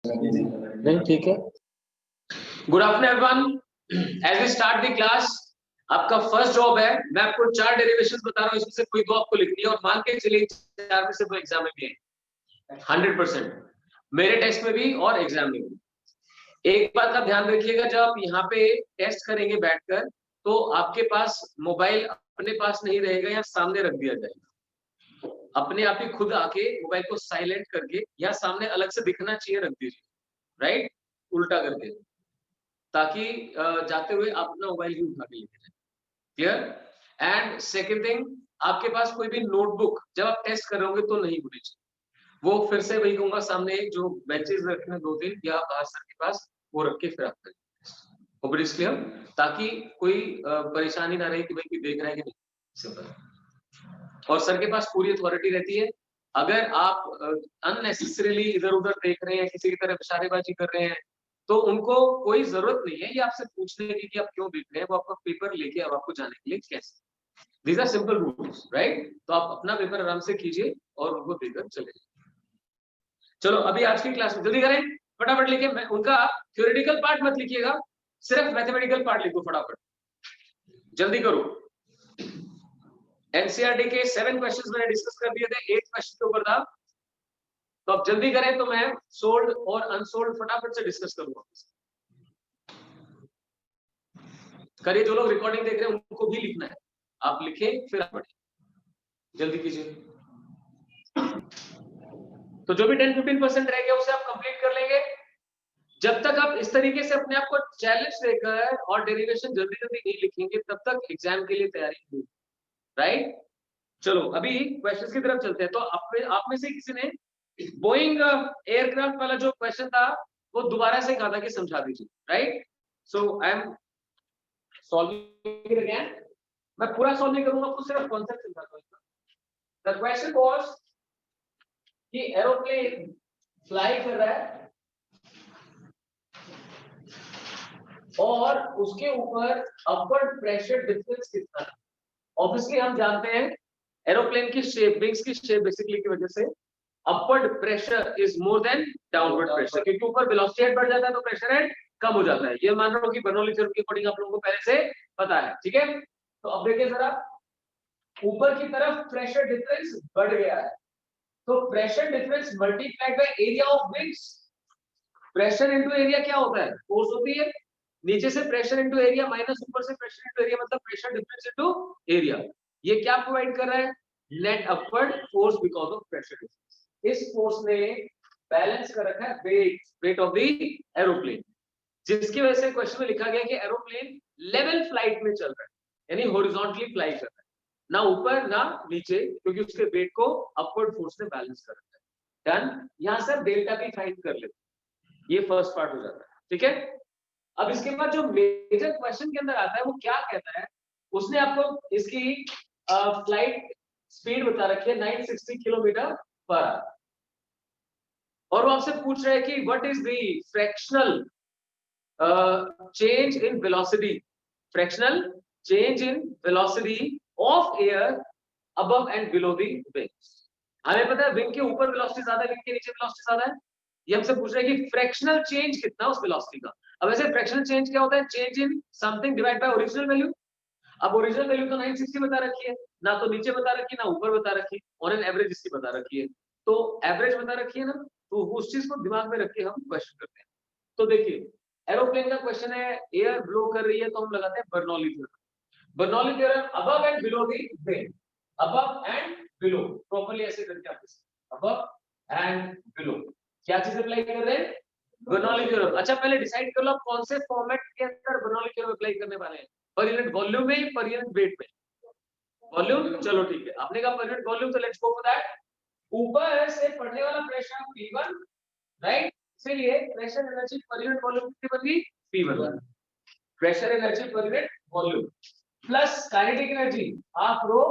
नहीं ठीक है। Good afternoon everyone, as we start the class, आपका फर्स्ट जॉब है, मैं आपको 4 डेरिवेशंस बता रहा हूँ, इसमें से कोई 2 आपको लिखनी है और मान के चलिए 4 में से 2 एग्जाम में भी है 100%, मेरे टेस्ट में भी और एग्जाम में भी। एक बात का ध्यान रखिएगा, जब आप यहाँ पे टेस्ट करेंगे बैठकर, तो आपके पास मोबाइल अपने पास नहीं रहेगा या सामने रख दिया जाएगा। अपने आप ही खुद आके मोबाइल को साइलेंट करके या सामने अलग से दिखना चाहिए रख दीजिए, राइट, उल्टा करके, ताकि जाते हुए आप अपना मोबाइल ही उठा के लेके जाए। क्लियर? एंड सेकंड थिंग, आपके पास कोई भी नोटबुक जब आप टेस्ट कर रहे होंगे तो नहीं होनी चाहिए। वो फिर से वही कहूंगा, सामने जो बेंचेस रखे हैं 2-3 या बाहर सर के पास, वो रख के फिर आप करें। होप इट इज क्लियर, ताकि कोई परेशानी ना रहे कि भाई कोई देख रहा है कि नहीं। सिंपल। और सर के पास पूरी अथॉरिटी रहती है। अगर आप अननेसेसरीली इधर उधर देख रहे हैं, किसी की तरफ इशारेबाजी कर रहे हैं, तो उनको कोई जरूरत नहीं है ये आपसे पूछने की कि आप क्यों देख रहे हैं। वो आपका पेपर लेके अब आपको जाने के लिए कैसे, these are simple rules, right. तो आप अपना पेपर आराम से कीजिए और उनको देकर चले जाइए। चलो अभी आज की क्लास में जल्दी करें, फटाफट लिखे। उनका थ्योरेटिकल पार्ट मत लिखिएगा, सिर्फ मैथमेटिकल पार्ट लिखो, फटाफट जल्दी करो। एनसीईआरटी के 7 क्वेश्चंस मैंने डिस्कस कर दिए थे, 8 क्वेश्चन के ऊपर था, तो अब जल्दी करें तो मैं सोल्ड और अनसोल्ड फटाफट से डिस्कस करूंगा। करिए, जो लोग रिकॉर्डिंग देख रहे हैं उनको भी लिखना है, आप लिखें फिर आप पढ़ें, जल्दी कीजिए। तो जो भी 10-15% रह गया उसे आप कंप्लीट कर लेंगे। जब तक आप इस तरीके से अपने आप को चैलेंज देकर और डेरिवेशन जल्दी जल्दी नहीं लिखेंगे, तब तक एग्जाम के लिए तैयारी नहीं, राइट। चलो अभी क्वेश्चंस की तरफ चलते हैं। तो आप में से किसी ने बोइंग एयरक्राफ्ट वाला जो क्वेश्चन था वो दोबारा से कहा था कि समझा दीजिए, right. So I am solving it again. मैं पूरा सॉल्व नहीं करूंगा, कुछ सिर्फ कॉन्सेप्ट समझाता हूं। द क्वेश्चन वाज कि एरोप्लेन फ्लाई कर रहा है और उसके ऊपर अपवर्ड प्रेशर डिफरेंस कितना है। ऑब्वियसली हम जानते हैं एरोप्लेन की शेप, विंग्स की शेप बेसिकली की वजह से upward pressure is more then downward pressure, क्योंकि ऊपर वेलोसिटी हेड बढ़ जाता है तो प्रेशर हेड कम हो जाता है। ये मान रहा हूं कि बर्नौली थ्योरम के अकॉर्डिंग आप लोगों को पहले से पता है, ठीक है। तो अब देखिए जरा, ऊपर की तरफ प्रेशर डिफरेंस बढ़ गया है, तो pressure difference multiplied by area of wings. Pressure into area क्या होता है? फोर्स होती है। नीचे से प्रेशर इनटू एरिया माइनस ऊपर से प्रेशर इनटू एरिया, मतलब प्रेशर डिफरेंस इनटू एरिया। ये क्या प्रोवाइड कर रहा है? Net upward force because of pressure difference. इस फोर्स ने बैलेंस कर रखा है वेट ऑफ द एरोप्लेन, जिसकी वजह से क्वेश्चन में लिखा गया कि एरोप्लेन लेवल फ्लाइट में चल रहा है, यानी हॉरिजॉन्टली फ्लाई कर रहा है, ना ऊपर ना नीचे, क्योंकि उसके वेट को अपवर्ड फोर्स ने बैलेंस कर रखा है। डन। यहां से डेल्टा भी फाइंड कर लेते, ये फर्स्ट पार्ट हो जाता है, ठीक है। अब इसके बाद जो मेजर क्वेश्चन के अंदर आता है वो क्या कहता है, उसने आपको इसकी फ्लाइट स्पीड बता रखी है 960 किलोमीटर पर आवर, और वो आपसे पूछ रहा है कि what is the fractional change in velocity, fractional change in velocity of air above and below the wings। हमें पता है विंग के ऊपर वेलोसिटी ज्यादा है, विंग के नीचे वेलोसिटी ज्यादा है। ये हमसे पूछ रहे हैं कि फ्रैक्शनल चेंज कितना उस वेलोसिटी का। अब ऐसे फ्रैक्शनल चेंज क्या होता है? Change in something divide by original value. अब ओरिजिनल वैल्यू तो 960 बता रखी है, ना तो नीचे बता रखी है ना ऊपर बता रखी है, और एन एवरेज इसकी बता रखी है, तो एवरेज बता रखी है ना, तो उस चीज को दिमाग में रख के हम क्वेश्चन करते हैं। तो देखिए, एरोप्लेन का क्वेश्चन है, एयर ब्लो कर रही है, तो हम लगाते हैं Bernoulli theorem. Bernoulli theorem above and below the wing, above and below, properly ऐसे करके आप अबव एंड बिलो क्या चीज अप्लाई कर रहे हैं? Bernoulli theorem. अच्छा पहले डिसाइड कर लो आप कौन से फॉर्मेट के अंदर बर्नौली थ्योरम अप्लाई करने वाले हैं, पर यूनिट वॉल्यूम में, पर यूनिट वेट में? वॉल्यूम, चलो ठीक है, आपने कहा पर यूनिट वॉल्यूम, तो लेट्स गो फॉर दैट। ऊपर से पड़ने वाला प्रेशर P1, राइट, इसलिए pressure energy per unit volume कितनी बन गई? P1। Pressure energy per unit volume plus kinetic energy half rho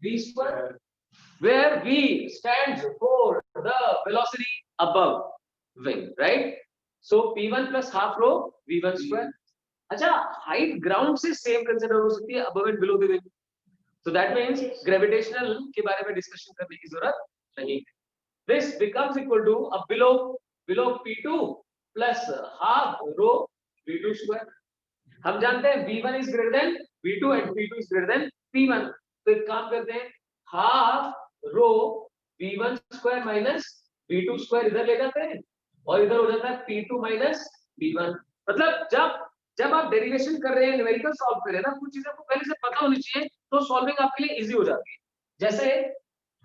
v square, where v stands for the velocity above wing, right? So P1 plus half rho v1 square। अच्छा, height ground से same consider हो सकती है above and below the wing, so that means gravitational के बारे में discussion करने की जरूरत नहीं है। This becomes equal to अब below below P2 plus half rho V2 square. हम जानते हैं V1 is greater than V2 and P2 is greater than P1. तो एक काम करते हैं, half rho V1 square minus V2 square इधर ले जाते हैं और इधर हो जाता है P2 minus P1. मतलब जब आप डेरिवेशन कर रहे हैं, न्यूमेरिकल सॉल्व कर रहे हैं ना, कुछ चीजें आपको पहले से पता होनी चाहिए, तो सॉल्विंग आपके लिए इजी हो जाती है. जैसे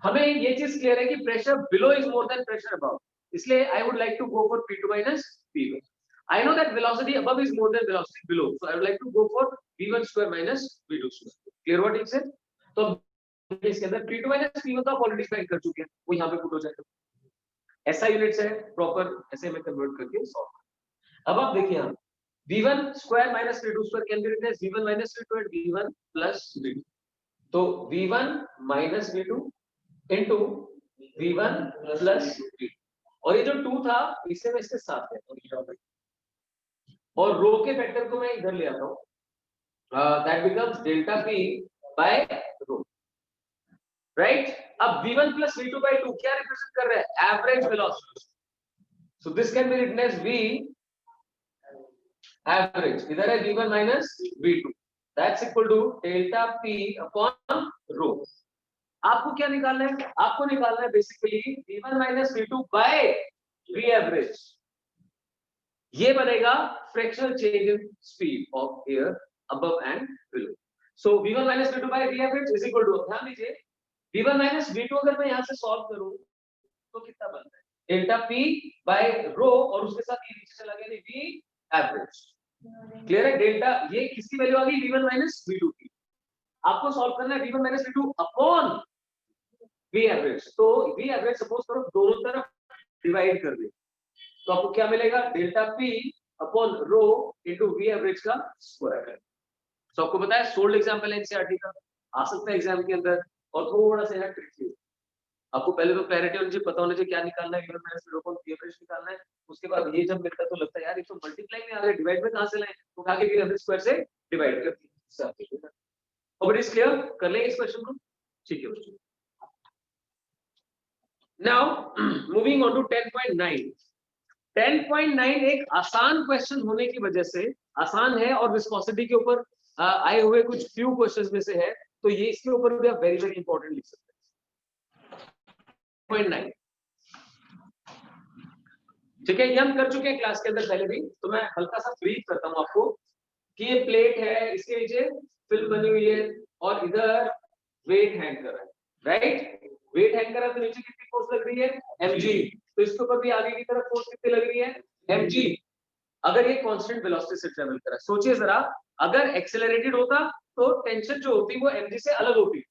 हमें ये चीज क्लियर है कि pressure below is more than pressure above, इसलिए I would like to go for P2 minus P1. I know that velocity above is more than velocity below, so I would like to go for V1 square minus V2 square. Clear what it said? तो इसके अंदर P2 minus P1 तो आप already find कर चुके हैं, वो यहाँ पे पुट हो जाएगा. ऐसा यूनिट्स है प्रॉपर, ऐसे में कन्वर्ट करके सॉल्व. अब आप देखिए यहाँ V1 square minus V2 square can be written as V1 minus V2 and V1 plus V2. तो V1 minus V2 into V1 plus V2, और ये जो 2 था इसे मैं इसके साथ है और रो के फैक्टर को मैं इधर ले आता हूँ, that becomes delta P by rho, right. अब V1 plus V2 by 2 क्या रिप्रेजेंट कर रहा है? Average velocity. So this can be written as V average, इधर है V1 minus V2, that's equal to delta P upon rho. आपको क्या निकालना है? आपको निकालना है basically V1 minus V2 by V average. ये बनेगा fractional change in speed of air above and below. So V1 minus V2 by V average is equal to, ध्यान दीजिए, V1 minus V2 अगर मैं यहाँ से सॉल्व करूं तो कितना बनता है? डेल्टा P बाय रो, और उसके साथ ये नीचे चला गया V एवरेज. क्लियर है? डेल्टा ये किसकी वैल्यू आ गई? V1 minus V2 की. आपको सॉल्व करना है V1 minus V2 upon V average. तो V एवरेज सपोज करो दोनों तरफ डिवाइड कर दे, तो आपको क्या मिलेगा? डेल्टा P अपॉन रो इनटू V एवरेज का स्क्वायर. तो आपको पता है सोल्ड एग्जांपल है एनसीईआरटी का, आ सकता है एग्जाम के अंदर, और थोड़ा सा यहाँ ट्रिकी है. आपको पहले तो क्लैरिटी होनी चाहिए, पता होना चाहिए क्या निकालना है, V1 minus V2 upon V average निकालना है. उसके बाद ये जब मिलता है तो लगता है यार ये तो मल्टीप्लाई में आ रहा है, डिवाइड में कहां से लाएं, तो उठा के V एवरेज स्क्वायर से डिवाइड कर दिया. अब इट इज क्लियर? कर लेंगे इस क्वेश्चन को, ठीक है बच्चों. Now moving on to 10.9. 10.9 एक आसान क्वेश्चन होने की वजह से, आसान है और विस्कोसिटी के ऊपर आए हुए कुछ फ्यू क्वेश्चंस में से है, तो ये इसके ऊपर भी आप वेरी वेरी इंपॉर्टेंट लिख सकते हैं. 10.9 ठीक है, ये हम कर चुके हैं क्लास के अंदर पहले भी, तो मैं हल्का सा ब्रीफ करता हूं आपको कि ये प्लेट है, इसके नीचे फिल्म बनी हुई है और इधर वेट हैंग कर रहा है, राइट. वेट हैंग कर रहा है तो नीचे कितनी फोर्स लग रही है? mg. तो इसके ऊपर भी आगे की तरफ फोर्स कितनी लग रही है? mg. अगर ये कांस्टेंट वेलोसिटी से ट्रेवल कर रहा है, सोचिए जरा, अगर एक्सेलरेटेड होता तो टेंशन जो होती वो mg से अलग होती,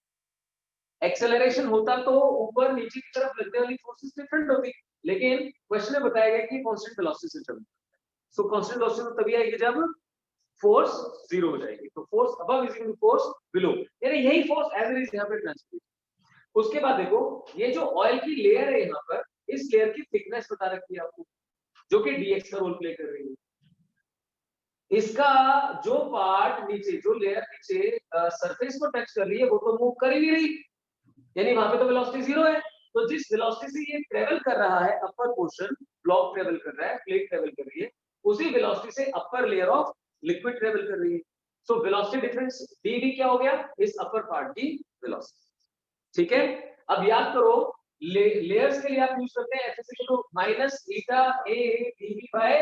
एक्सेलरेशन होता तो ऊपर नीचे की तरफ लगने वाली फोर्सेस डिफरेंट होती, लेकिन क्वेश्चन में बताया गया कि कांस्टेंट वेलोसिटी से ट्रेवल कर रहा है. सो कांस्टेंट वेलोसिटी तो तभी आएगी जब फोर्स जीरो हो जाएगी. तो force above is equal to force below, यानी यही फोर्स एज इट इज यहां पे ट्रांसफर. उसके बाद देखो ये जो ऑयल की लेयर है यहाँ पर, इस लेयर की थिकनेस बता रखी है आपको, जो कि dx का रोल प्ले कर रही है. इसका जो पार्ट नीचे, जो लेयर नीचे सरफेस को टच कर रही है, वो तो मूव कर ही नहीं रही, यानी वहां पे तो वेलोसिटी जीरो है. तो जिस वेलोसिटी से ये ट्रेवल कर रहा है, अपर पोर्शन ब्लॉक ट्रेवल कर रहा है, प्लेट ट्रेवल कर रही है, उसी वेलोसिटी से upper layer of liquid travel कर रही है. सो वेलोसिटी डिफरेंस dv क्या हो गया? इस अपर पार्ट की वेलोसिटी. ठीक है, अब याद करो लेयर्स के लिए आप यूज करते हैं F minus eta a dv by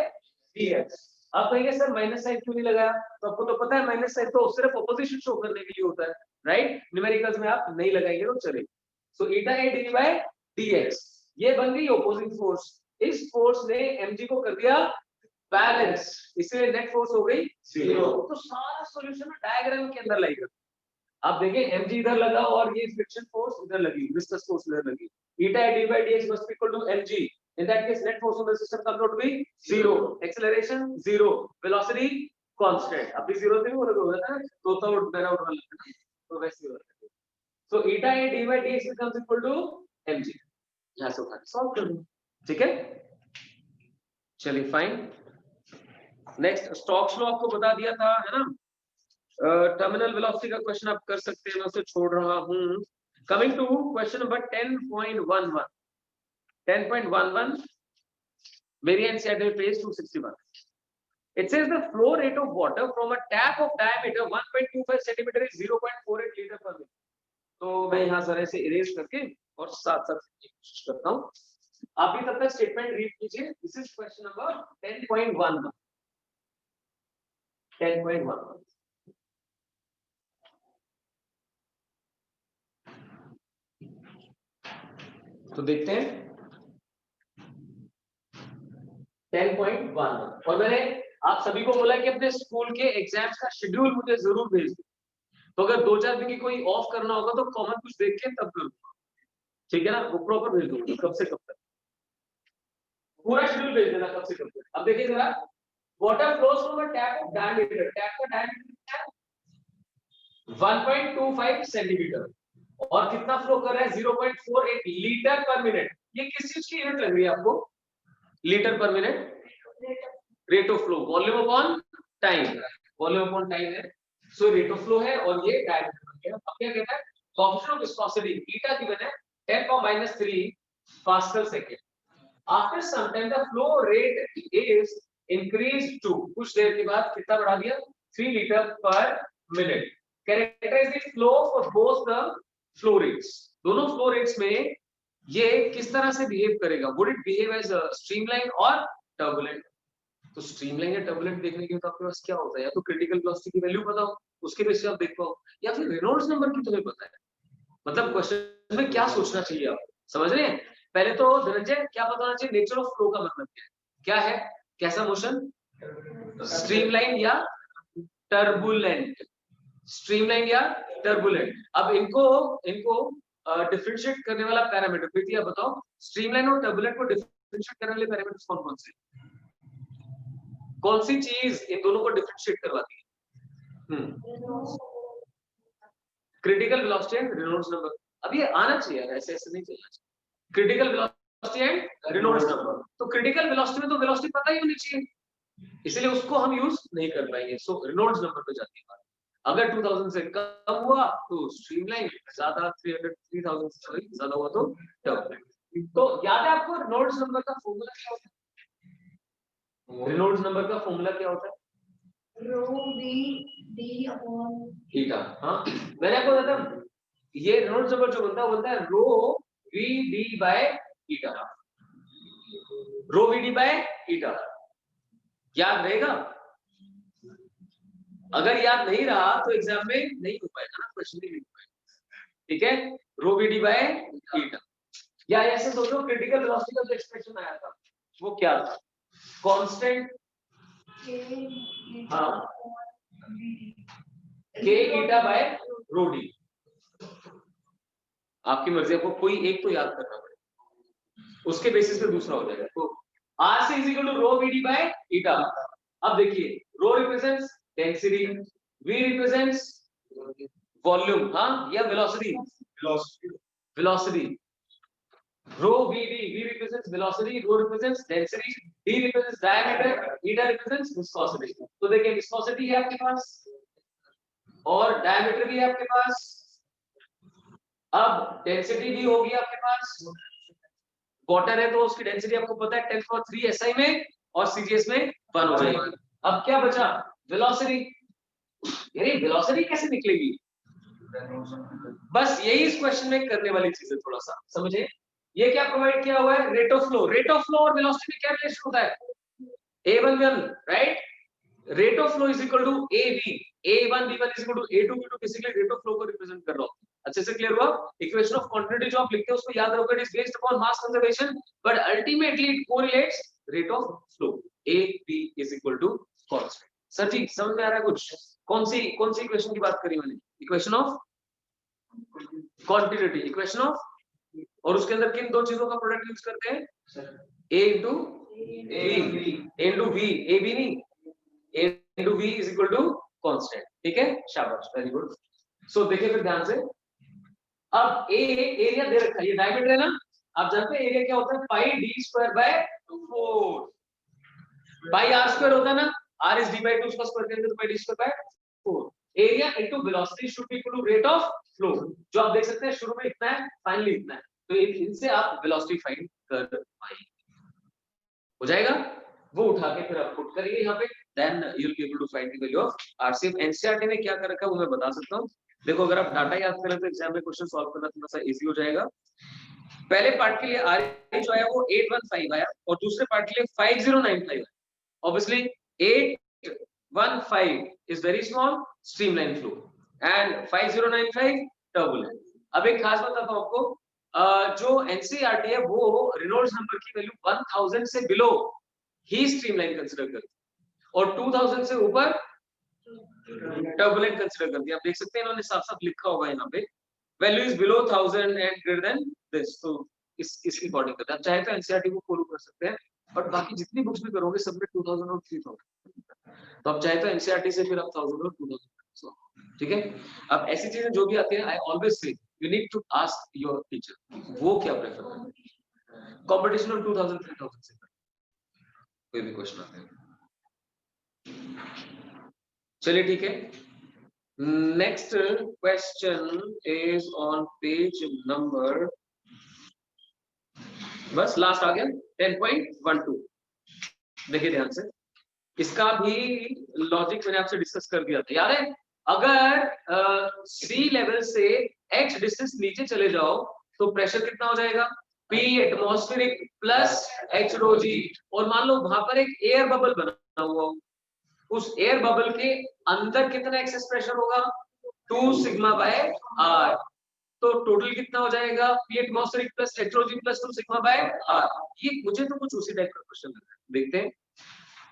dx. आप कहेंगे सर माइनस साइन क्यों नहीं लगाया? तो आपको तो पता है माइनस साइन तो सिर्फ अपोजिशन शो करने के लिए होता है, राइट. न्यूमेरिकल्स में आप नहीं लगाएंगे तो चलेगा. सो ईटा a dv बाय dx ये बन गई ऑपोजिंग फोर्स. इस फोर्स ने mg को कर दिया बैलेंस, इसलिए नेट फोर्स हो गई जीरो. तो सारा सॉल्यूशन डायग्राम के अंदर लाएगा. आप देखें mg इधर लगा और ये फ्रिक्शन फोर्स इधर लगी, विस्कस फोर्स इधर लगी. eta d by dx must be equal to mg. In that case net force on the system comes out to be zero, acceleration zero, velocity constant. अब भी जीरो से भी वो लगा हुआ था तो बेर आउट वाला था ना, तो वैसे ही होता है. So eta a d by dx becomes equal to mg. यहाँ से उठा सॉल्व कर दो. ठीक है, चलिए फाइन. नेक्स्ट स्टोक्स लॉ आपको बता दिया था, है ना. टर्मिनल वेलोसिटी का क्वेश्चन आप कर सकते हैं, मैं उसे छोड़ रहा हूं. Coming to question number 10.11. 10.11 Very NCERT page 261. It says the flow rate of water from a tap of diameter 1.25 centimeter is 0.48 liter per minute. तो मैं यहाँ सारे से इरेज करके और साथ साथ कोशिश करता हूँ. आप भी तब तक स्टेटमेंट रीड कीजिए. This is question number 10.11. 10.11. तो देखते हैं 10.11. और मैंने आप सभी को बोला कि अपने स्कूल के एग्जाम्स का शेड्यूल मुझे जरूर भेज दो. तो अगर 2-4 दिन की कोई ऑफ करना होगा तो कॉमन कुछ देख के तब करूंगा. ठीक है ना? वो प्रॉपर भेज दूंगा कब से कब तक. पूरा शेड्यूल भेज देना कब से कब तक. अब देखिए जरा, water flows from a tap of diameter. Tap का डायमीटर क्या है? 1.25 सेंटीमीटर. और कितना फ्लो कर रहा है? 0.48 लीटर पर मिनट. ये किस चीज की यूनिट लग रही है आपको? Litre per minute. Rate of flow. Volume upon time. Volume upon time है. सो रेट ऑफ फ्लो है और ये डायमीटर बन गया. अब क्या कहता है? Coefficient of viscosity beta given है 10⁻³ pascal second. After some time the flow rate is increased to. कुछ देर के बाद कितना बढ़ा दिया? 3 litre per minute. Characterise the flow for both the flow rates. दोनों फ्लो रेट्स में ये किस तरह से बिहेव करेगा? Would it behave as streamline और टर्बुलेंट? तो स्ट्रीमलाइन या टर्बुलेंट देखने के लिए तो आपके पास क्या होता है? या तो क्रिटिकल वेलोसिटी की वैल्यू पता हो, उसके बेस पे आप देख पाओ, या फिर रेनॉल्ड्स नंबर की तुम्हें पता है. मतलब क्वेश्चन में क्या सोचना चाहिए आप, समझ रहे हैं? पहले तो धनंजय क्या पता होना चाहिए? नेचर ऑफ फ्लो का मतलब क्या है? कैसा मोशन? स्ट्रीमलाइन या टर्बुलेंट. स्ट्रीमलाइन या टर्बुलेंट. अब इनको डिफरेंशिएट करने वाला पैरामीटर प्रीति बताओ. स्ट्रीमलाइन और टर्बुलेंट को डिफरेंशिएट करने वाले पैरामीटर्स कौन कौन से? कौन सी चीज इन दोनों को डिफरेंशिएट करवाती है? Critical velocity and Reynolds number. अब ये आना चाहिए यार, ऐसे ऐसे नहीं चलना चाहिए. Critical velocity and Reynolds number. तो क्रिटिकल वेलोसिटी में तो वेलोसिटी पता ही होनी चाहिए, इसलिए उसको हम यूज नहीं कर पाएंगे. सो रेनॉल्ड्स नंबर पे जाती है बात. अगर 2000 से कम हुआ तो स्ट्रीमलाइन, ज्यादा 3000 से ज्यादा हुआ तो टर्बुलेंट. तो याद है आपको रेनॉल्ड्स नंबर का फॉर्मूला क्या होता है? रेनॉल्ड्स नंबर का फॉर्मूला क्या होता है? Rho V D upon theta. हाँ, मैंने आपको बताया ये रेनॉल्ड्स नंबर जो बनता है वो बनता है rho V D by theta. Rho V D by theta. याद रहेगा? अगर याद नहीं रहा तो एग्जाम में नहीं हो पाएगा ना, क्वेश्चन नहीं हो पाएगा. ठीक है? Rho V D by theta. या ऐसे सोचो, क्रिटिकल वेलोसिटी का जो एक्सप्रेशन आया था वो क्या था? कांस्टेंट हाँ के थीटा बाय रो डी. आपकी मर्जी, आपको कोई एक तो याद करना पड़ेगा, उसके बेसिस पे दूसरा हो जाएगा. तो R से is equal to rho V D by theta. अब देखिए, rho represents density, V represents volume हाँ या velocity. Velocity. Rho VD, V represents velocity, rho represents density, D represents diameter, eta represents viscosity. तो देखिए viscosity है आपके पास और diameter भी है आपके पास. अब density भी होगी आपके पास. water है तो उसकी density आपको पता है 10⁻³ SI में और CGS में 1 हो जाएगी. अब क्या बचा? velocity. यानी velocity कैसे निकलेगी? बस यही इस क्वेश्चन में करने वाली चीज है. थोड़ा सा समझे. ये क्या प्रोवाइड किया हुआ है? Rate of flow. Rate of flow और वेलोसिटी में क्या रिलेशन होता है? a1 right. Rate of flow is equal to ab. a1 b1 is equal to a2 b2. Basically rate of flow को रिप्रेजेंट कर रहा हूं. अच्छे से क्लियर हुआ? इक्वेशन ऑफ कंटिन्यूटी जो आप लिखते हो उसको याद रखो. It is based upon mass conservation but ultimately it correlates rate of flow. ab is equal to constant. Sir ji समझ में आ रहा है कुछ? कौन सी इक्वेशन की बात करी मैंने? Equation of continuity. Equation of, और उसके अंदर किन दो चीजों का प्रोडक्ट यूज करते हैं? a into v. a b नहीं, a into v is equal to constant. ठीक है, शाबाश, वेरी गुड. सो देखिए फिर ध्यान से. अब a एरिया दे रखा है, ये डायमीटर है ना. आप जानते हैं एरिया क्या होता है? पाई d square by 4. Pi r square होता है ना. r is d by 2 उसका स्क्वायर करेंगे तो pi d square by 4. Area into velocity should be equal to rate of flow. जो आप देख सकते हैं शुरू में इतना है, फाइनली इतना है. तो इनसे आप वेलोसिटी फाइंड कर पाएंगे. हो जाएगा, वो उठा के फिर आप पुट करिए यहाँ पे, then you will be able to find the value of RCF. NCERT ने क्या कर रखा है वो मैं बता सकता हूँ। देखो अगर आप डाटा याद करें तो एग्जाम में क्वेश्चन सॉल्व करना थोड़ा सा इजी हो जाएगा। पहले पार्ट के लिए आर जो आया वो 815 आया और दूसरे पार्ट के लिए 5095 आया। Obviously 815 is very small streamline flow and 5095 turbulent. अब एक खास बताता हूं आपको, जो एनसीईआरटी है वो रेनॉल्ड्स नंबर की वैल्यू 1000 से बिलो ही स्ट्रीमलाइन कंसीडर करती है और 2000 से ऊपर टर्बुलेंट कंसीडर करती है। आप देख सकते हैं इन्होंने साफ साफ लिखा होगा यहाँ पे value is below 1000 and greater than this, तो इसकी अकॉर्डिंग करते हैं। आप चाहे तो एनसीईआरटी को फॉलो कर सकते हैं, बट बाकी जितनी बुक्स भी करोगे सब में 2000 और 3000, तो आप चाहे तो एनसीईआरटी से फिर आप 1000 और 2000, ठीक है। अब ऐसी चीजें जो भी आती है I always say you need to ask your teacher वो क्या प्रेफर करते हैं। कंपटीशन में 2000 3000 से कोई भी क्वेश्चन आते हैं। चलिए ठीक है, next question is on page number, बस लास्ट आ गया 10.12। देखिए ध्यान से, इसका भी लॉजिक मैंने आपसे डिस्कस कर दिया था, याद है। अगर सी लेवल से h डिस्टेंस नीचे चले जाओ तो प्रेशर कितना हो जाएगा, P atmospheric plus h rho जी, और मान लो वहां पर एक एयर बबल बना हुआ हो, उस एयर बबल के अंदर कितना एक्सेस प्रेशर होगा 2 सिग्मा बाय r, तो टोटल कितना हो जाएगा P atmospheric plus h rho g plus 2 sigma by r। ये मुझे तो कुछ उसी टाइप का क्वेश्चन लग रहा है, देखते हैं।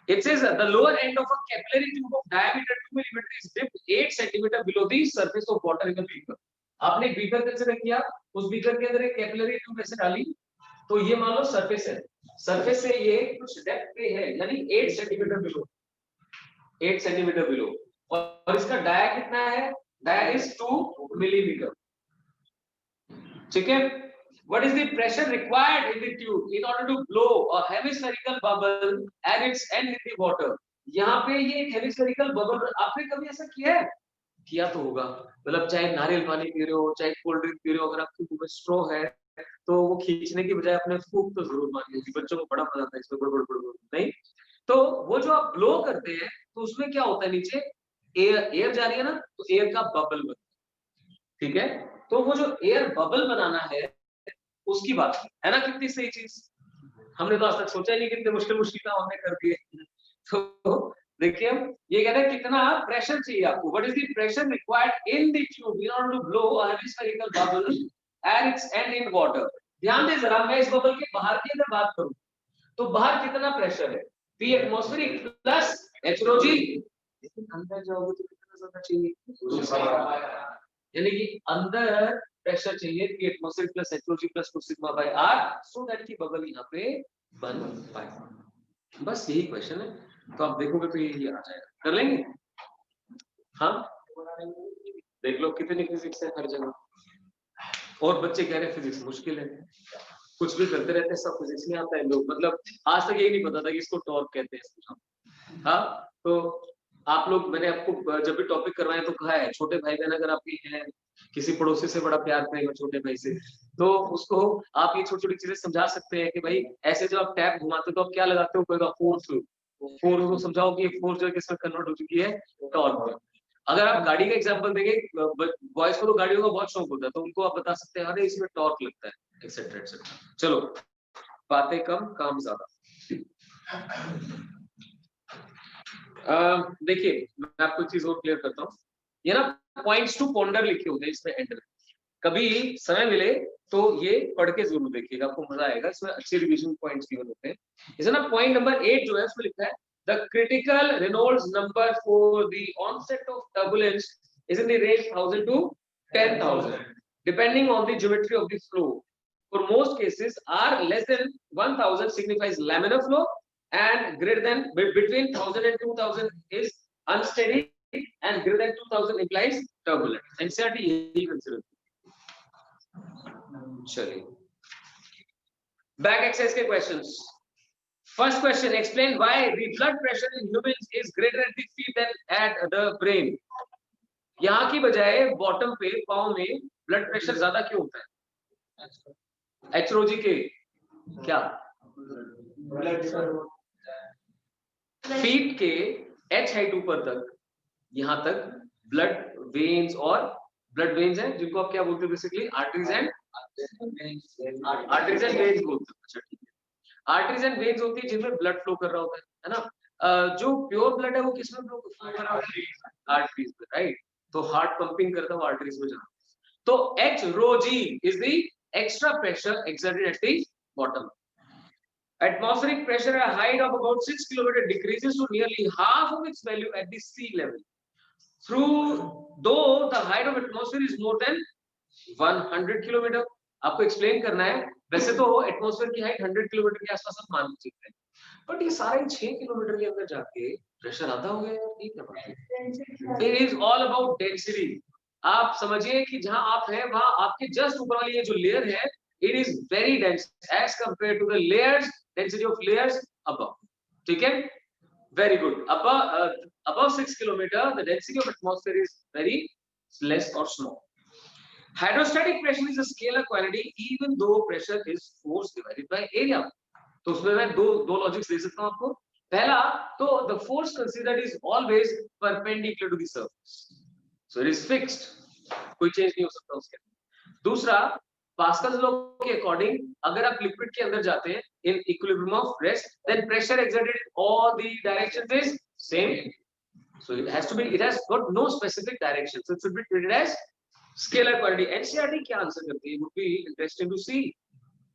It says that the lower end of a capillary tube of diameter 2 mm is dipped 8 cm below the surface of water in a beaker। आपने बीकर कंसीडर किया, उस बीकर के अंदर एक कैपिलरी ट्यूब ऐसे डाली, तो ये मान लो सरफेस है, सरफेस से ये कुछ डेप्थ पे है, यानी 8 सेंटीमीटर बिलो, 8 सेंटीमीटर बिलो, और इसका डाया कितना है, डाया इज 2 मिलीमीटर, ठीक है। What is the pressure required in the tube in order to blow a hemispherical bubble at its end in the water? यहाँ पे ये hemispherical bubble, आपने कभी ऐसा किया है? किया तो होगा, मतलब चाहे नारियल पानी पी रहे हो, चाहे कोल्ड ड्रिंक पी रहे हो, अगर आपके मुंह में स्ट्रॉ है तो वो खींचने की बजाय अपने फूंक तो जरूर मारनी होगी। बच्चों को बड़ा मजा आता है इसमें, बड़ नहीं, तो वो जो आप ब्लो करते हैं तो उसमें क्या होता है, नीचे एयर जा रही है ना, तो एयर का बबल बनता है, ठीक है। तो वो जो एयर बबल बनाना है उसकी बात है ना, कितनी सही चीज, हमने तो आज तक सोचा ही नहीं, कितने मुश्किल मुश्किल काम हमने कर दिए। तो देखिए ये कहते हैं कितना प्रेशर चाहिए आपको, what is the pressure required in the tube in order to blow a hemispherical bubble at its end in water. ध्यान दे जरा, मैं इस बबल के बाहर की अगर बात करूं तो बाहर कितना प्रेशर है, P atmospheric plus H rho जी, लेकिन अंदर जाओगे तो कितना ज्यादा चाहिए, यानी कि अंदर प्रेशर चाहिए P atmospheric plus H rho g plus 2 sigma by r, so that की बबल यहाँ पे बन पाए। बस यही क्वेश्चन है, तो आप देखोगे तो ये आ जाएगा, कर लेंगे। हाँ देख लो कितनी फिजिक्स है हर जगह, और बच्चे कह रहे फिजिक्स मुश्किल है, कुछ भी करते रहते हैं, सब फिजिक्स नहीं आता है लोग, मतलब आज तक यही नहीं पता था कि इसको टॉर्क कहते हैं। हाँ तो आप लोग, मैंने आपको जब भी टॉपिक करवाए तो कहा है, छोटे भाई बहन अगर आपके हैं, किसी पड़ोसी से बड़ा प्यार करेगा छोटे भाई से, तो उसको आप ये छोटी छोटी चीजें समझा सकते हैं कि भाई ऐसे जब आप टैप घुमाते हो तो आप क्या लगाते हो, कोई फोर्स, फोर्स को समझाओ कि फोर्स जो है किसमें कन्वर्ट हो चुकी है टॉर्क में। अगर आप गाड़ी का एग्जांपल देंगे, बॉयज को तो गाड़ियों का बहुत शौक होता है, तो उनको आप बता सकते हैं अरे इसमें टॉर्क लगता है, एक्सेट्रा एक्सेट्रा। चलो बातें कम काम ज्यादा। देखिए मैं आपको एक चीज और क्लियर करता हूँ, ये ना पॉइंट्स टू पॉन्डर लिखे होते हैं इसमें एंड में, कभी समय मिले तो ये पढ़ के जरूर देखिएगा, आपको मजा आएगा, इसमें अच्छे रिवीजन पॉइंट्स गिवन होते हैं। जैसे ना पॉइंट नंबर 8 जो है उसमें लिखा है the critical Reynolds number for the onset of turbulence is in the range 1000 to 10,000 depending on the geometry of the flow. For most cases r less than 1000 signifies laminar flow and greater than between 1000 and 2000 is unsteady and greater than 2000 implies turbulent। NCERT यही consider. चलिए back exercise के questions. First question, explain why the blood pressure in humans is greater at the feet than at the brain। यहाँ की बजाय bottom पे पाँव में blood pressure ज्यादा क्यों होता है, H रो जी के क्या फीट के h हाइट ऊपर तक, यहाँ तक ब्लड वेन्स और ब्लड वेन्स हैं जिनको आप क्या बोलते हैं बेसिकली आर्टरीज एंड वेन्स बोलते हैं। अच्छा ठीक है, आर्टरीज एंड वेन्स होती है जिनमें ब्लड फ्लो कर रहा होता है ना। जो प्योर ब्लड है वो किसमें फ्लो कर रहा होता है? आर्टरीज में, राइट। तो हार्ट पंपिंग करता है वो आर्टरीज में जाता है। तो H rho g is the extra pressure exerted at the bottom. Atmospheric pressure at a height of about 6 km decreases to nearly half of its value at the sea level. Though the height of atmosphere is more than 100 km. आपको explain करना है। वैसे तो atmosphere की height 100 kilometre के आसपास आप मान सकते हैं, बट ये सारे 6 किलोमीटर के अंदर जाके प्रेशर आता होगा यार, ठीक है बात। It is all about density. आप समझिए कि जहां आप हैं वहां आपके जस्ट ऊपर वाली ये जो लेयर है, it is very dense as compare to the layers, density of layers above. ठीक है, very good. Above 6 kilometer, the density of atmosphere is very less or small. Hydrostatic pressure is a scalar quantity even though pressure is force divided by area. तो उसमें मैं दो logics दे सकता हूं आपको। पहला तो the force considered is always perpendicular to the surface, so it is fixed, कोई चेंज नहीं हो सकता उसके। दूसरा, पास्कल्स लॉ के अकॉर्डिंग अगर आप लिक्विड के अंदर जाते हैं in equilibrium of rest, then pressure exerted in all the directions is same, so it has got no specific direction, so it should be treated as scalar quantity. NCERT क्या answer करती है? would be interesting to see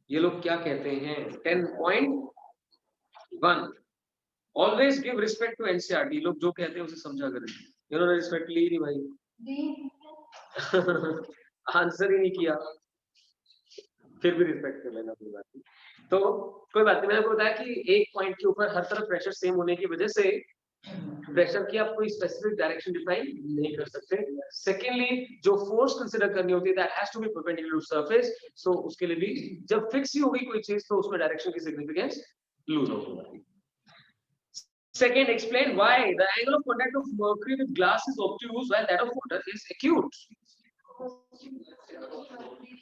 ये लोग क्या कहते हैं। 10.1 always give respect to NCERT। लोग जो कहते हैं उसे समझा करें। इन्होंने रिस्पेक्ट ली नहीं भाई आंसर ही नहीं किया, फिर भी रिस्पेक्ट कर लेना, कोई बात नहीं। तो कोई बात नहीं, मैंने आपको बताया कि एक पॉइंट के ऊपर हर तरफ प्रेशर सेम होने की वजह से प्रेशर की आप कोई स्पेसिफिक डायरेक्शन डिफाइन नहीं कर सकते। सेकेंडली, जो फोर्स कंसीडर करनी होती है that has to be perpendicular to surface, so उसके लिए भी जब फिक्स ही होगी कोई चीज तो उसमें डायरेक्शन की सिग्निफिकेंस लूज होगी। Second, explain why the angle of contact of mercury with glass is obtuse while that of water is acute.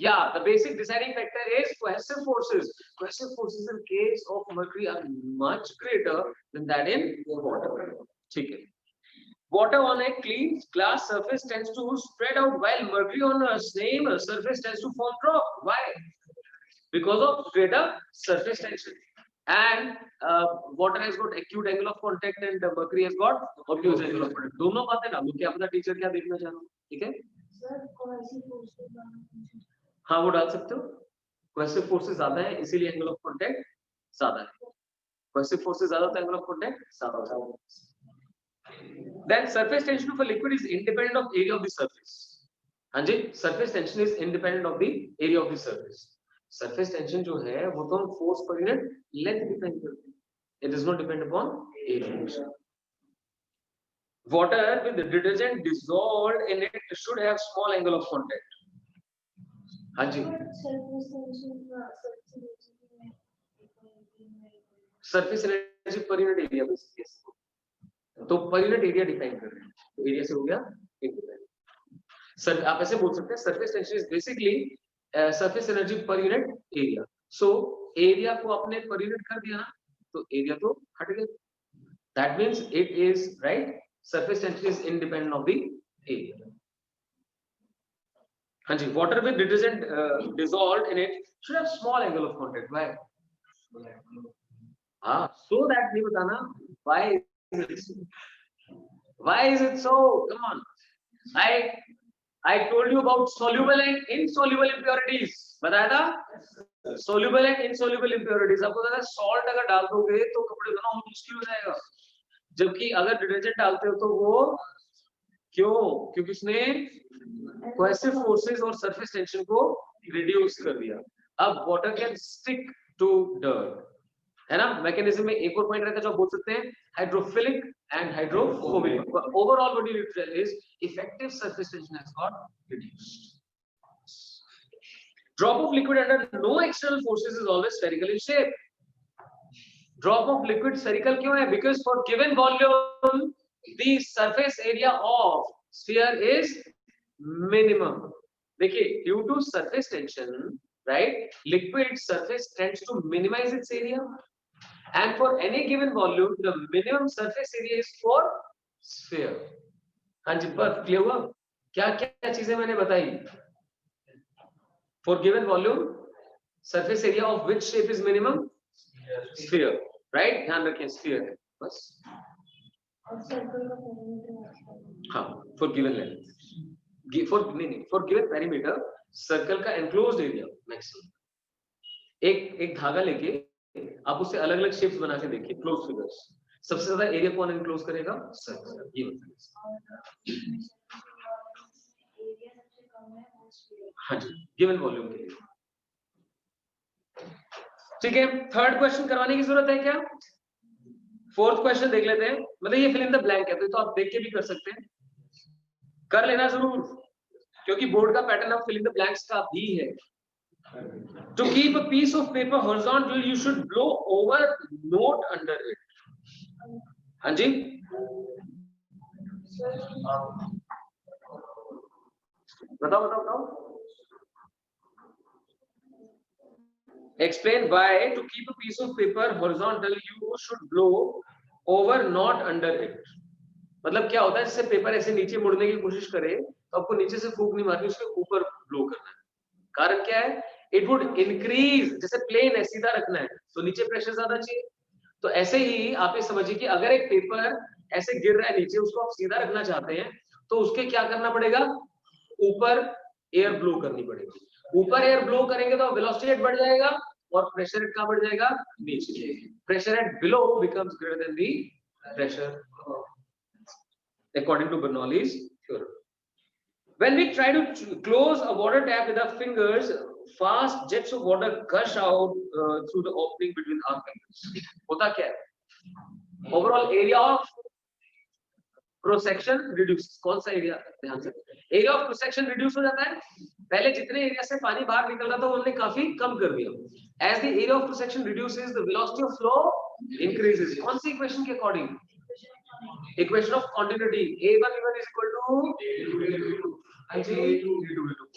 Yeah, the basic deciding factor is cohesive forces. Cohesive forces in case of mercury are much greater than that in water. ठीक है। Water on a clean glass surface tends to spread out while mercury on a same surface tends to form drop. Why? Because of greater surface tension. And water has got acute angle of contact and mercury has got obtuse angle of contact. दोनों बातें डालो, क्या पता teacher क्या देखना चाह रहा हो। ठीक है, हाँ वो डाल सकते हो। कोहेसिव फोर्सेस ज्यादा है इसीलिए एंगल ऑफ कांटेक्ट ज्यादा है। कोहेसिव फोर्सेस ज्यादा तो एंगल ऑफ कांटेक्ट ज्यादा होगा। Then surface tension of a liquid is independent of area of the surface. हाँ जी, surface tension is independent of the area of the surface. Surface tension जो है वो तो हम force per unit length depend करते हैं, it does not depend upon area. Water with detergent dissolved in it should have small angle of contact. हाँ जी, surface energy per unit area basically, तो पर यूनिट एरिया डिफाइन कर रहे हैं, तो area से हो गया इंडिपेंडेंट। सर आप ऐसे बोल सकते हैं surface tension is basically surface energy per unit area. So area को आपने पर यूनिट कर दिया ना, तो एरिया तो हट गया। That means it is right, surface tension is independent of the area. हाँ जी, water with detergent dissolved in it should have small angle of contact. Why? हाँ, सो दैट नहीं बताना why is it so. Come on, I told you about soluble and insoluble impurities, बताया था। soluble and insoluble impurities आपको पता है, salt अगर डाल दोगे तो कपड़े धोना बहुत मुश्किल हो जाएगा, जबकि अगर डिटर्जेंट डालते हो तो वो क्यों? क्योंकि उसने कोहेसिव फोर्सेस और सरफेस टेंशन को रिड्यूस कर दिया। अब water can stick to dirt, है ना। मैकेनिज्म में एक और पॉइंट रहता है जो आप बोल सकते हैं hydrophilic and hydrophobic. Overall what you tell is effective surface tension has got reduced. Drop of liquid under no external forces is always spherical in shape. Drop of liquid spherical क्यों है? Because for given volume the surface area of sphere is minimum. देखिए, due to surface tension right? Liquid surface tends to minimize its area, and for any given volume the minimum surface area is for sphere. हाँ जी, पर clear हुआ? क्या क्या चीजें मैंने बताई? For given volume surface area of which shape is minimum? Sphere, right? ध्यान रखें sphere है बस. हाँ, for given length, for given perimeter circle का enclosed area maximum. एक धागा लेके आप उससे अलग अलग शेप्स बना के देखिए, क्लोज फिगर्स. सबसे ज्यादा एरिया कौन एनक्लोज करेगा? सर्कल. ये मतलब हाँ जी, गिवन वॉल्यूम के लिए. ठीक है, थर्ड क्वेश्चन करवाने की जरूरत है क्या? फोर्थ क्वेश्चन देख लेते हैं. मतलब ये फिल इन द ब्लैंक है, तो आप देख के भी कर सकते हैं, कर लेना जरूर, क्योंकि बोर्ड का पैटर्न अब फिल इन द ब्लैंक्स का भी है. To keep a piece of paper horizontal, you should blow over, not under it. हाँ जी, बताओ बताओ बताओ. Explain why to keep a piece of paper horizontal, you should blow over, not under it. मतलब क्या होता है, जैसे पेपर ऐसे नीचे मुड़ने की कोशिश करे तो आपको नीचे से फूंक नहीं मारनी, उसके ऊपर ब्लो करना है. कारण क्या है? It would increase. जैसे प्लेन है, सीधा रखना है तो नीचे प्रेशर ज्यादा चाहिए. तो ऐसे ही आप ये समझिए कि अगर एक पेपर ऐसे गिर रहा है नीचे, उसको आप सीधा रखना चाहते हैं तो उसके क्या करना पड़ेगा? ऊपर एयर ब्लो करनी पड़ेगी. ऊपर एयर ब्लो करेंगे तो वेलोसिटी बढ़ जाएगा और प्रेशर कहाँ बढ़ जाएगा? नीचे. Pressure at below becomes greater than the pressure according to Bernoulli's theorem. When we try to close a water tap with our fingers, fast jets of water gush out through the opening between our fingers. होता क्या है? Overall area of cross section reduces. कौन सा area? ध्यान से. Area of cross section reduce हो जाता है. पहले जितने एरिया से पानी बाहर निकल रहा था उन्होंने काफी कम कर दिया. As the area of cross section reduces, the velocity of flow increases. कौन सी इक्वेशन के according? Equation of continuity. A1 is equal to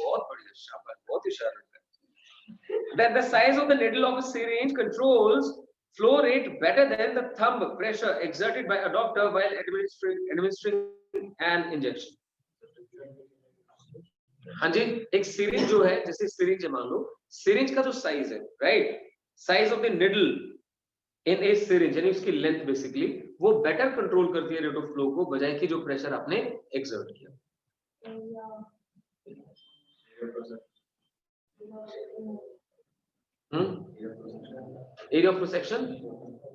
बहुत बढ़िया, शाबाश, बहुत इशारा. That the size of the needle of a syringe controls flow rate better than the thumb pressure exerted by a doctor while administering an injection. हाँ जी, एक syringe जो है, जैसे सिरिंज है, मान लो सिरिंज का जो साइज है, right, size of the needle in A syringe, यानी उसकी लेंथ बेसिकली वो बेटर कंट्रोल करती है रेट ऑफ फ्लो को, बजाय कि जो प्रेशर आपने एक्सर्ट किया. एरिया ऑफ सेक्शन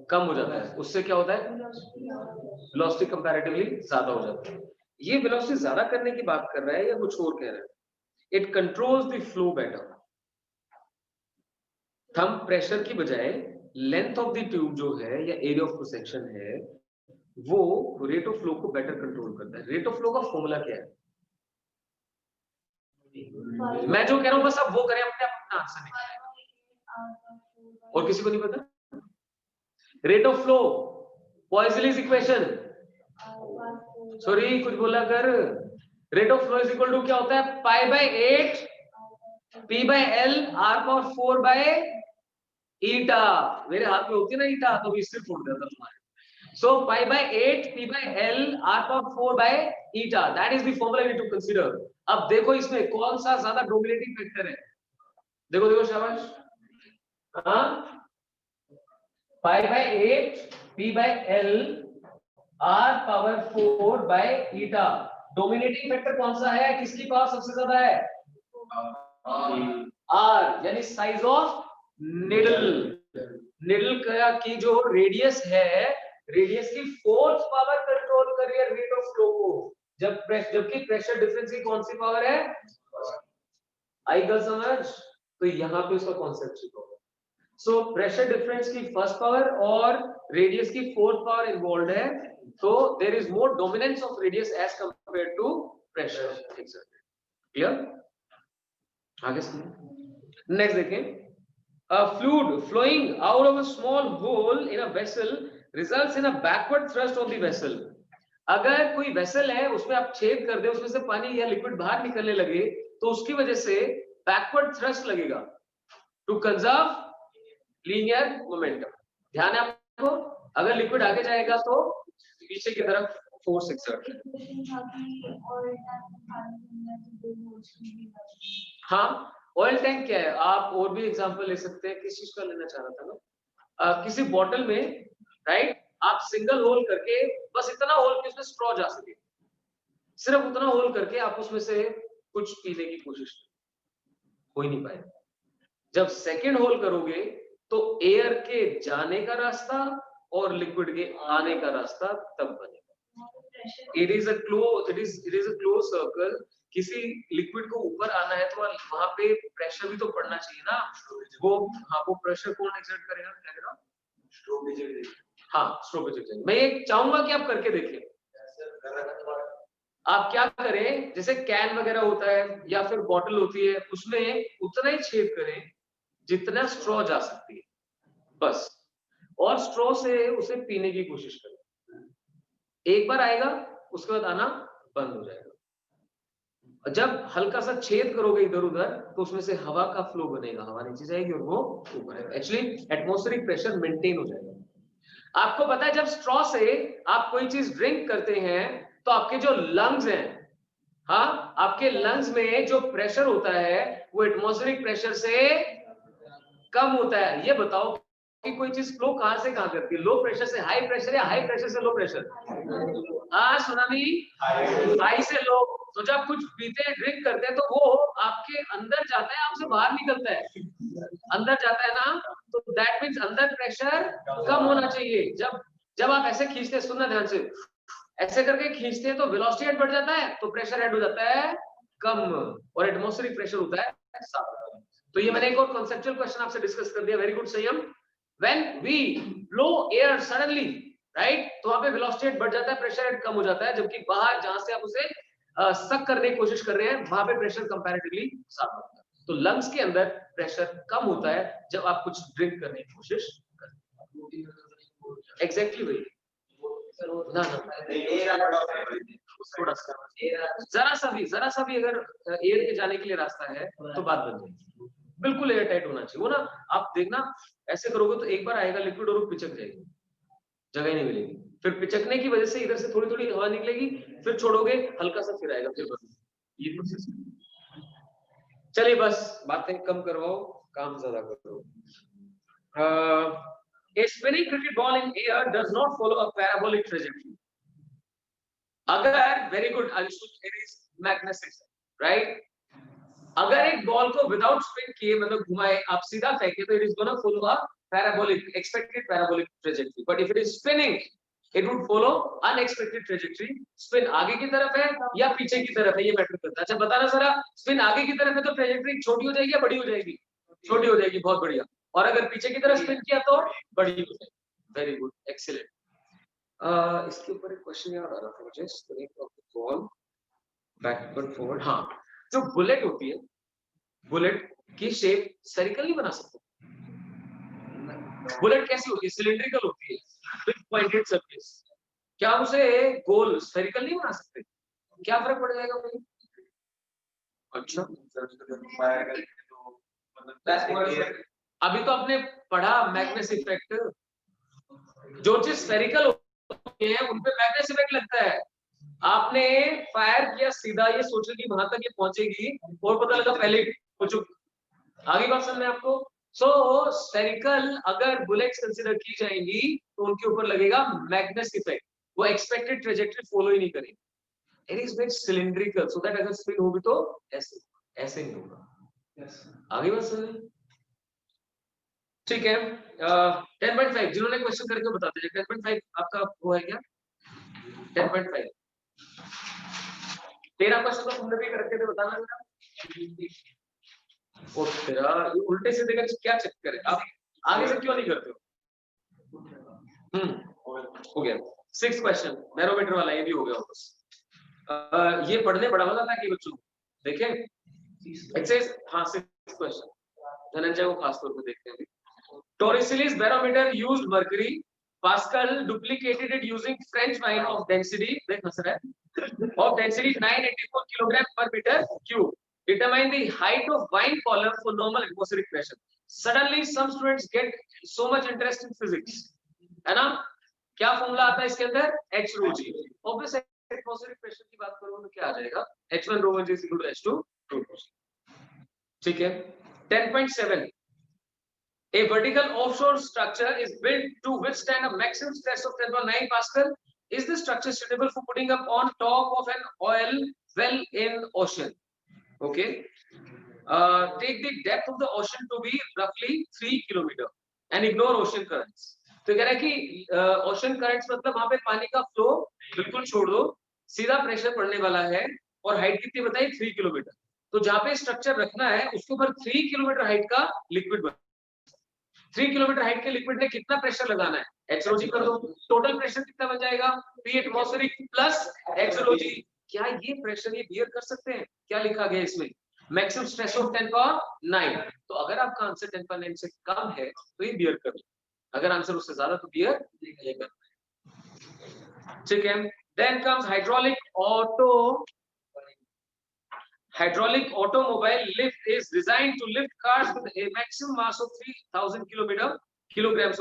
कम हो जाता है, उससे क्या होता है? वेलोसिटी कंपैरेटिवली ज्यादा हो जाता है. ये वेलोसिटी ज्यादा करने की बात कर रहा है या कुछ और कह रहा है? It controls the flow better. Thumb pressure की बजाय लेंथ ऑफ द ट्यूब जो है या एरिया ऑफ सेक्शन है, वो रेट ऑफ फ्लो को बेटर कंट्रोल करता है. रेट ऑफ फ्लो का फॉर्मूला क्या है? मैं जो कह रहा हूं बस आप वो करें, अपने आप अपना आंसर निकालें. और किसी को नहीं पता? Rate of flow, Poiseuille's equation, sorry कुछ बोला कर. Rate of flow is equal to क्या होता है? Pi by 8 P by L R power 4 by eta. मेरे हाथ में होती है ना ईटा, तो भी इससे फूट जाता तुम्हारे. So pi by 8 p by l r power 4 by eta. That is the formula we need to consider. अब देखो इसमें कौन सा ज्यादा डोमिनेटिंग फैक्टर है? देखो देखो, शाबाश. हाँ, pi by 8 p by l r power 4 by eta. Dominating factor कौन सा है? किसकी पावर सबसे ज्यादा है? r, यानी साइज ऑफ निडल. निडल का की जो रेडियस है, रेडियस की फोर्स पावर कंट्रोल कर रही है रेट ऑफ फ्लो को, जबकि प्रेशर डिफरेंस की कौन सी पावर है? आई गल समझ? तो यहाँ पे उसका कॉन्सेप्ट सीखो. सो प्रेशर डिफरेंस की फर्स्ट पावर और रेडियस की फोर्थ पावर इन्वॉल्व है, तो there is more dominance of radius as compared to pressure exerted. Clear? आगे सुनिए. नेक्स्ट देखें. A fluid flowing out of a small hole in a vessel results in a backward thrust on the vessel. अगर कोई vessel है, उसमें आप छेद कर दे, उसमें से पानी या लिक्विड बाहर निकलने लगे, तो उसकी वजह से बैकवर्ड थ्रस्ट लगेगा. To conserve linear momentum. ध्यान है आपको, अगर लिक्विड आगे जाएगा तो पीछे की तरफ फोर्स एक्सर्ट। हाँ, ऑयल टैंक क्या है, आप और भी एग्जांपल ले सकते हैं। किस चीज का लेना चाह रहा था ना, किसी बॉटल में, राइट, आप सिंगल होल करके, बस इतना होल कि उसमें स्ट्रॉ जा सके, सिर्फ उतना होल करके आप उसमें से कुछ पीने की कोशिश हो ही नहीं पाएगा। जब सेकंड होल करोगे तो एयर के जाने का रास्ता और लिक्विड के आने का रास्ता तब बनेगा। It is a close circle. किसी लिक्विड को ऊपर आना है तो वहां पे प्रेशर भी तो पड़ना चाहिए ना। वो प्रेशर कौन एक्सर्ट करेगा, क्या करेगा? स्ट्रोक। मैं ये चाहूंगा कि आप करके देखें। आप क्या करें, जैसे कैन वगैरह होता है या फिर बॉटल होती है, उसमें उतना ही छेद करें जितना स्ट्रॉ जा सकती है, बस, और स्ट्रॉ से उसे पीने की कोशिश करें। एक बार आएगा, उसके बाद आना बंद हो जाएगा। जब हल्का सा छेद करोगे इधर उधर तो उसमें से हवा का फ्लो बनेगा, हवा नीचे जाएगी और वो ऊपर आएगा। एक्चुअली एटमॉस्फेरिक प्रेशर मेंटेन हो जाएगा। आपको पता है, जब स्ट्रॉ से आप कोई चीज ड्रिंक करते हैं तो आपके जो लंग्स हैं, हाँ, आपके लंग्स में जो प्रेशर होता है वो एटमॉस्फेरिक प्रेशर से कम होता है। ये बताओ कि कोई चीज फ्लो कहां से कहां करती है, लो प्रेशर से हाई प्रेशर या हाई प्रेशर से लो प्रेशर? हाँ, सुना नहीं, हाई से लो। तो जब कुछ पीते हैं, ड्रिंक करते हैं, तो वो आपके अंदर जाता है, आपसे बाहर निकलता है, अंदर जाता है ना, तो दैट मींस अंदर प्रेशर कम होना चाहिए। जब आप ऐसे खींचते हैं, सुनना ध्यान से, ऐसे करके खींचते हैं तो वेलोसिटी बढ़ जाता है, तो प्रेशर ऐड हो जाता है कम, और एटमॉस्फेरिक प्रेशर होता है 7। तो ये मैंने एक और कॉन्सेप्चुअल क्वेश्चन आपसे डिस्कस कर दिया। Very good Sanyam. When we blow air suddenly, right, तो वहां पे वेलोसिटी बढ़ जाता है, प्रेशर कम हो जाता है, जबकि बाहर जहां से आप उसे सक करने की कोशिश कर रहे हैं वहां पे प्रेशर कंपैरेटिवली ज्यादा होता है। तो लंग्स के अंदर प्रेशर कम होता है जब आप कुछ ड्रिंक करने की कोशिश करते हैं। एग्जैक्टली वही ना, थोड़ा सा, जरा सा भी अगर एयर के जाने के लिए रास्ता है तो बात बन जाएगी। बिल्कुल एयर टाइट होना चाहिए वो ना। आप देखना, ऐसे करोगे तो एक बार आएगा लिक्विड और वो पिचक जाएगी, जगह नहीं मिलेगी। फिर पिचकने की वजह से इधर से थोड़ी थोड़ी हवा निकलेगी, फिर छोड़ोगे हल्का सा, फिर आएगा, फिर बंद। ये प्रोसेस है। चलिए बस बातें कम करवाओ, काम ज्यादा करो। A spinning cricket ball in air does not follow a parabolic trajectory. अगर, very good Anshu, it is magnetic, right? अगर एक बॉल को विदाउट स्पिन किए, मतलब घुमाए, आप सीधा फेंके, तो it is gonna follow a parabolic, expected parabolic trajectory. But if it is spinning, it would follow unexpected trajectory. Spin आगे की तरफ है या पीछे की तरफ है, ये मैटर करता है। अच्छा बताना जरा, स्पिन आगे की तरफ है तो ट्रेजेक्टरी छोटी हो जाएगी या बड़ी हो जाएगी? छोटी हो जाएगी, बहुत बढ़िया। और अगर पीछे की तरफ स्पिन किया तो बड़ी हो जाएगी। Very good, excellent. इसके ऊपर एक क्वेश्चन याद आ रहा था मुझे, spinning of the ball backward forward. हाँ, जो बुलेट होती है, बुलेट की शेप स्फेरिकल नहीं बना सकते। बुलेट कैसी होती है? सिलिंड्रिकल होती है, विद पॉइंटेड सरफेस। क्या उसे गोल स्फेरिकल नहीं बना सकते? क्या फर्क पड़ जाएगा भाई? अच्छा, अभी तो आपने पढ़ा मैग्नेस इफेक्ट। जो चीज स्फेरिकल होती है उन पे मैग्नेस इफेक्ट लगता है। आपने फायर किया सीधा, ये सोचा कि वहां तक ये पहुंचेगी, और पता लगा पहले हो चुकी। आगे बात समझ में आपको? सो स्फेरिकल अगर बुलेट्स कंसीडर की जाएंगी तो उनके ऊपर लगेगा मैग्नेस इफेक्ट, वो एक्सपेक्टेड ट्रेजेक्टरी फॉलो ही नहीं करेंगे। It is made cylindrical, so that अगर स्पिन होगी तो ऐसे ऐसे नहीं होगा। आगे बात समझ? ठीक है। 10.5 जिन्होंने क्वेश्चन करके बताते हैं। 10.5 आपका वो है क्या? 10.5 तेरा क्वेश्चन तो तुमने भी करके थे, बताना जरा। ओ तेरा ये उल्टे सीधे का क्या चक्कर है? आप आगे से क्यों नहीं करते हो? हो गया। 6 क्वेश्चन बैरोमीटर वाला, ये भी हो गया बस। ये पढ़ने बड़ा मजा आता है कि बच्चों देखें। इट सेज, हाँ 6 क्वेश्चन धनंजय को खास तौर पे देखते हैं। Torricelli's barometer used mercury. Pascal duplicated it using French wine of density, of density 984 kilogram per meter cube. Determine the height of wine column for normal atmospheric pressure. Suddenly some students get so much interest in physics, है ना? क्या formula आता है इसके अंदर? H rho g. Obvious atmospheric pressure की बात करूँ तो क्या आ जाएगा? H1 rho 1 g is equal to H2 rho 2 g. ठीक है. 10.7. A vertical offshore structure is built to withstand a maximum stress of 10.9 Pascal. Is the structure suitable for putting up on top of an oil well in ocean? Okay. Take the depth of the ocean to be roughly 3 kilometer and ignore ocean currents. तो कह रहा है कि ocean currents मतलब वहां पे पानी का flow बिल्कुल छोड़ दो, सीधा प्रेशर पड़ने वाला है और हाइट कितनी बताई 3 किलोमीटर. तो जहां पे स्ट्रक्चर रखना है उसके ऊपर 3 किलोमीटर हाइट का लिक्विड बना. 3 किलोमीटर हाइट के लिक्विड में कितना प्रेशर लगाना है? HROG कर दो. टोटल प्रेशर कितना बन जाएगा? P atmospheric plus HROG. क्या ये प्रेशर ये बियर कर सकते हैं? क्या लिखा गया इसमें? Maximum stress of 10.9. तो अगर आपका आंसर 10.9 से कम है तो ये बियर कर लो. अगर आंसर उससे ज्यादा तो बियर नहीं करना है. ठीक है. Then comes hydraulic automobile lift is designed to lift cars with a maximum mass of 3000 kilograms.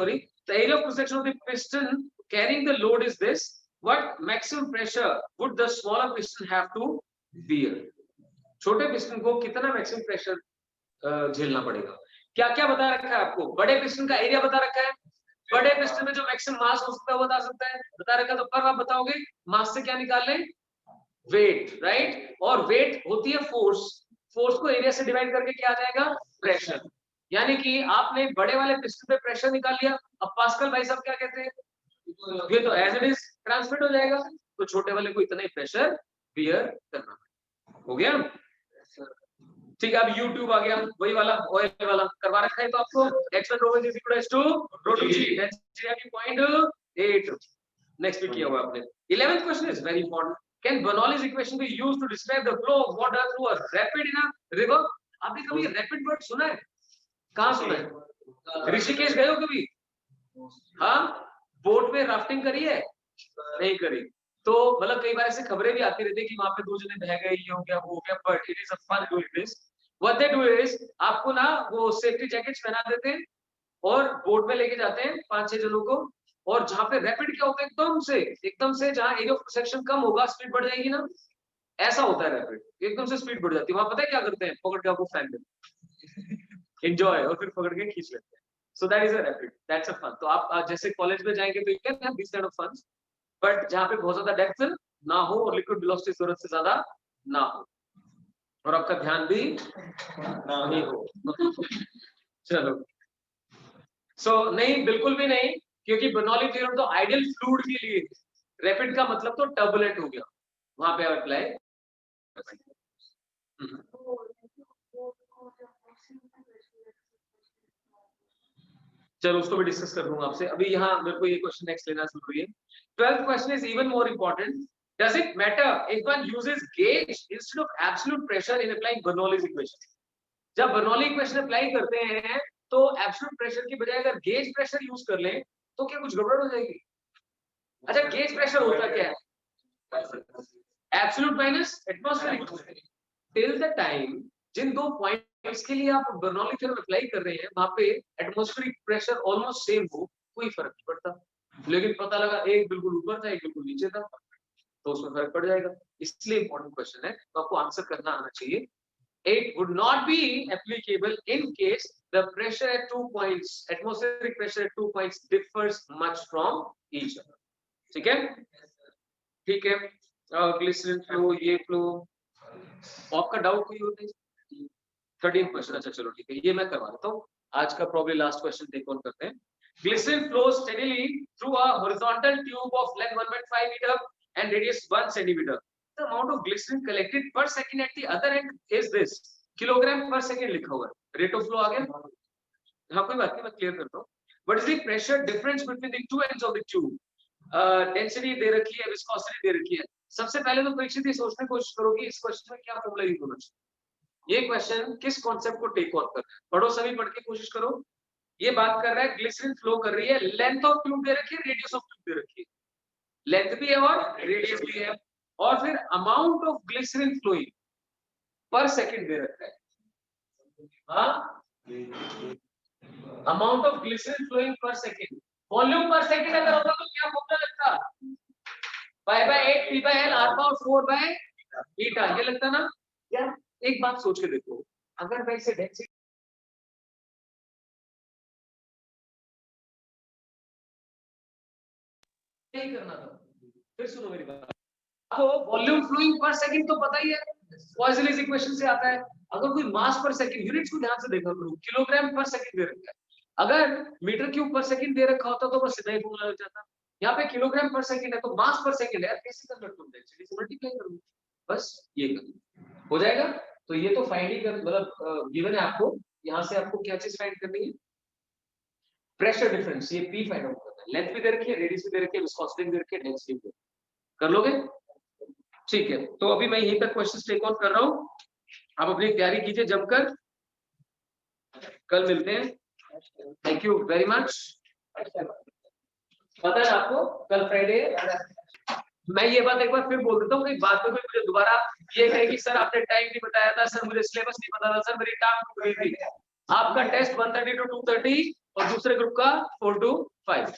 The area of cross section of the piston carrying the load is this. What maximum pressure would the smaller piston have to bear? छोटे piston को कितना maximum pressure झेलना पड़ेगा? क्या क्या बता रखा है आपको? बड़े पिस्टन का एरिया बता रखा है. बड़े पिस्टन में जो मैक्सिमम मास हो सकता है वो बता सकता है, बता रखा है. तो पर आप बताओगे मास से क्या निकाल लें? Wait, right. और वेट होती है फोर्स. फोर्स को एरिया से डिवाइड करके क्या आ जाएगा? प्रेशर. यानी कि आपने बड़े वाले पिस्टन पे प्रेशर निकाल लिया. अब पास्कल भाई साहब क्या कहते हैं? ये तो एज इट इज ट्रांसमिट हो जाएगा. तो छोटे वाले को इतना ही प्रेशर बियर करना. हो गया. ठीक है. अब YouTube आ गया, वही वाला ऑयल वाला करवा रखा है. तो आपको H1 rho 1 is equal to H2 rho 2g. That's 0.8. Next भी किया हुआ आपने. 11th question is very important. Can Bernoulli's equation be used to describe the flow of water through a rapid in a river? आपने कभी rapid word सुना है? कहाँ सुना है? ऋषिकेश गए हो कभी? हाँ, बोट में राफ्टिंग करी है? नहीं करी. तो मतलब कई बार ऐसे खबरें भी आती रहती है कि वहां पे 2 जने बह गए, ये हो गया वो हो गया. But it is a fun doing this. What they do is आपको ना वो सेफ्टी जैकेट्स पहना देते हैं और बोट में लेके जाते हैं 5-6 जनों को. और जहां पे रैपिड क्या होता है, एकदम से जहां एरिया ऑफ सेक्शन कम होगा स्पीड बढ़ जाएगी ना. ऐसा होता है रैपिड. एकदम से स्पीड बढ़ जाती है. वहां पता है क्या करते हैं? पकड़ के आपको फेंक देते. एंजॉय और फिर पकड़ के खींच लेते हैं. So that is a rapid. That's a fun. तो आप जैसे कॉलेज में जाएंगे तो you can have this kind of fun. But जहां पे बहुत ज्यादा डेप्थ ना हो और लिक्विड वेलोसिटी जरूरत से ज्यादा ना हो और आपका ध्यान भी नहीं हो. चलो. सो नहीं, बिल्कुल भी नहीं, क्योंकि बर्नौली थ्योरम तो आइडियल फ्लूइड के लिए. रैपिड का मतलब तो टर्बुलेंट हो गया, वहां पे अप्लाई. चलो उसको भी डिस्कस कर दूंगा आपसे. अभी यहाँ मेरे को ये क्वेश्चन नेक्स्ट लेना जरूरी है. 12th question is even more important. Does it matter if one uses gauge instead of absolute pressure in applying Bernoulli's equation? जब बर्नौली इक्वेशन अप्लाई करते हैं तो एब्सोल्यूट प्रेशर की बजाय अगर गेज प्रेशर यूज कर लें तो क्या कुछ गड़बड़ हो जाएगी? अच्छा, गेज प्रेशर होता क्या है? Absolute minus atmospheric. Till the time जिन 2 पॉइंट्स के लिए आप बर्नौली थ्योरम अप्लाई कर रहे हैं वहां पे एटमॉस्फेरिक प्रेशर ऑलमोस्ट सेम हो, कोई फर्क नहीं पड़ता. लेकिन पता लगा एक बिल्कुल ऊपर था एक बिल्कुल नीचे था तो उसमें फर्क पड़ जाएगा. इसलिए इंपॉर्टेंट क्वेश्चन है, तो आपको आंसर करना आना चाहिए. It would not be applicable in case the pressure at 2 points, atmospheric pressure at 2 points differs much from each other. ठीक है? ठीक है. ग्लिसरीन फ्लो, ये फ्लो. आपका डाउट कोई होता है? 13th question. अच्छा चलो ठीक है, ये मैं करवा देता हूँ. आज का probably last question take on करते हैं. Glycerin flows steadily through a horizontal tube of length 1.5 meter and radius 1 centimeter. The amount of glycerin collected per second at the other end is this. Kilogram per second लिखा हुआ है. Rate of flow आ गया? हाँ, कोई बात नहीं, मैं clear करता हूँ. What is the pressure difference between the two ends of the tube? Density दे रखी है, viscosity दे रखी है. सबसे पहले तो परीक्षित ये सोचने की कोशिश करोगे इस क्वेश्चन में क्या फॉर्मूला यूज होना चाहिए. ये क्वेश्चन किस कॉन्सेप्ट को टेक ऑन कर रहा है? पढ़ो सभी, पढ़ के कोशिश करो. ये बात कर रहा है ग्लिसरीन फ्लो कर रही है, लेंथ ऑफ ट्यूब दे रखी है, रेडियस ऑफ ट्यूब दे रखी है. लेंथ भी है और रेडियस भी है. और फिर amount of glycerine flowing, per second दे रखा है। हाँ, amount of glycerine flowing per second, volume per second अगर होता तो क्या फॉर्मूला लगता, π/8 P/L r⁴ बीटा, ये लगता ना यार। एक बात सोच के देखो, अगर मैं इसे डेंसिटी नहीं करना था, फिर सुनो मेरी बात, तो वॉल्यूम फ्लोइंग पर सेकंड तो पता ही है, पॉइजनस इक्वेशन से आता है। अगर कोई मास पर सेकंड, यूनिट्स को ध्यान से देखा करो, किलोग्राम पर सेकंड दे रखा है, अगर मीटर क्यूब पर सेकंड दे रखा होता तो बस सीधा ही फॉर्मूला लग जाता। यहाँ पे किलोग्राम पर सेकंड है तो मास पर सेकंड है, कैसे कन्वर्ट करूं, डेंसिटी से मल्टीप्लाई करूं, बस ये करना हो जाएगा। तो ये तो फाइंड ही कर, मतलब गिवन है आपको, यहाँ से आपको क्या चीज फाइंड करनी है, प्रेशर डिफरेंस, ये पी फाइंड आउट करना है। लेंथ भी दे रखी है, रेडियस भी दे रखी है, विस्कोसिटी भी दे रखी है, डेंसिटी भी कर लोगे, ठीक है। तो अभी मैं यहीं तक क्वेश्चंस टेक ऑन कर रहा हूं, आप अपनी तैयारी कीजिए जमकर, कल मिलते हैं। Thank you very much. पता है आपको कल फ्राइडे, मैं ये बात एक बार फिर बोल देता हूँ कि बाद में मुझे दोबारा ये कहे कि सर आपने टाइम नहीं बताया था, सर मुझे सिलेबस नहीं पता था, सर मेरी टाइम टूट गई थी। आपका टेस्ट 1:30 to 2:30 और दूसरे ग्रुप का 4 to 5।